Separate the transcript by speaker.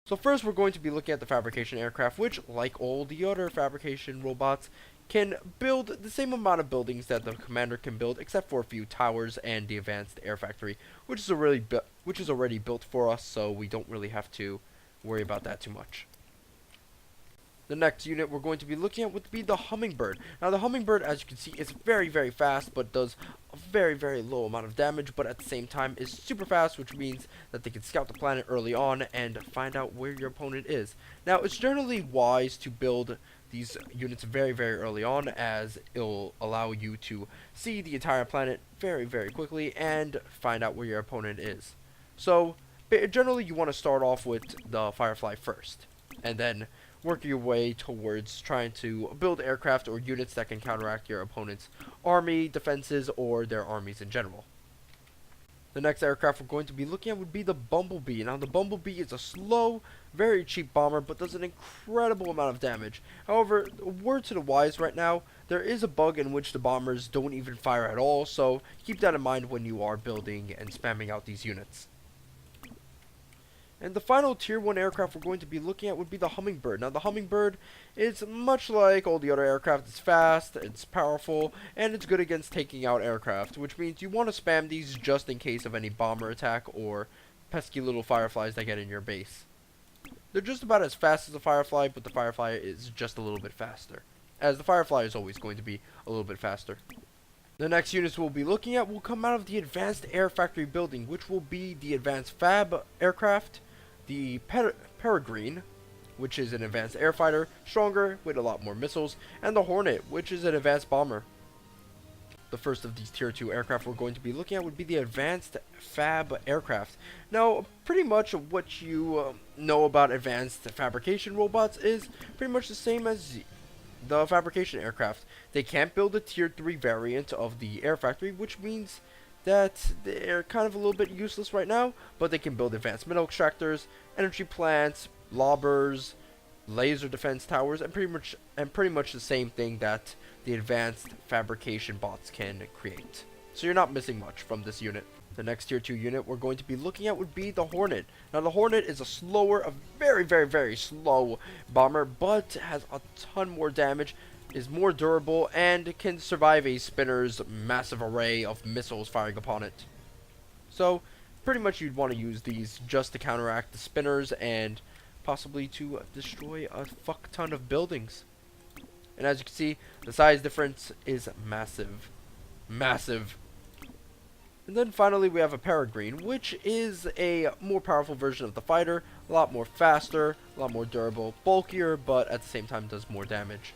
Speaker 1: So first we're going to be looking at the fabrication aircraft, which, like all the other fabrication robots, can build the same amount of buildings that the commander can build, except for a few towers and the advanced air factory, which is already built for us, so we don't really have to worry about that too much. The next unit we're going to be looking at would be the Hummingbird. Now the Hummingbird, as you can see, is very, very fast, but does a very, very low amount of damage, but at the same time is super fast, which means that they can scout the planet early on and find out where your opponent is. Now it's generally wise to build these units very, very early on, as it'll allow you to see the entire planet very, very quickly and find out where your opponent is. So generally you want to start off with the Firefly first, and then work your way towards trying to build aircraft or units that can counteract your opponent's army defenses or their armies in general. The next aircraft we're going to be looking at would be the Bumblebee. Now the Bumblebee is a slow, very cheap bomber, but does an incredible amount of damage. However, a word to the wise right now, there is a bug in which the bombers don't even fire at all, so keep that in mind when you are building and spamming out these units. And the final tier 1 aircraft we're going to be looking at would be the Hummingbird. Now the Hummingbird is much like all the other aircraft. It's fast, it's powerful, and it's good against taking out aircraft, which means you want to spam these just in case of any bomber attack or pesky little fireflies that get in your base. They're just about as fast as the Firefly, but the Firefly is just a little bit faster, as the Firefly is always going to be a little bit faster. The next units we'll be looking at will come out of the Advanced Air Factory building, which will be the Advanced Fab aircraft, the Peregrine, which is an advanced air fighter, stronger with a lot more missiles, and the Hornet, which is an advanced bomber. The first of these tier 2 aircraft we're going to be looking at would be the Advanced Fab aircraft. Now, pretty much what you know about advanced fabrication robots is pretty much the same as the fabrication aircraft. They can't build a tier 3 variant of the air factory, which means that they're kind of a little bit useless right now, but they can build advanced metal extractors, energy plants, lobbers, laser defense towers, and pretty much the same thing that the advanced fabrication bots can create. So you're not missing much from this unit. The next tier 2 unit we're going to be looking at would be the Hornet. Now the Hornet is a very, very, very slow bomber, but has a ton more damage, is more durable, and can survive a spinner's massive array of missiles firing upon it. So pretty much you'd want to use these just to counteract the spinners and possibly to destroy a fuck ton of buildings. And as you can see, the size difference is massive. Massive. And then finally we have a Peregrine, which is a more powerful version of the fighter, a lot more faster, a lot more durable, bulkier, but at the same time does more damage.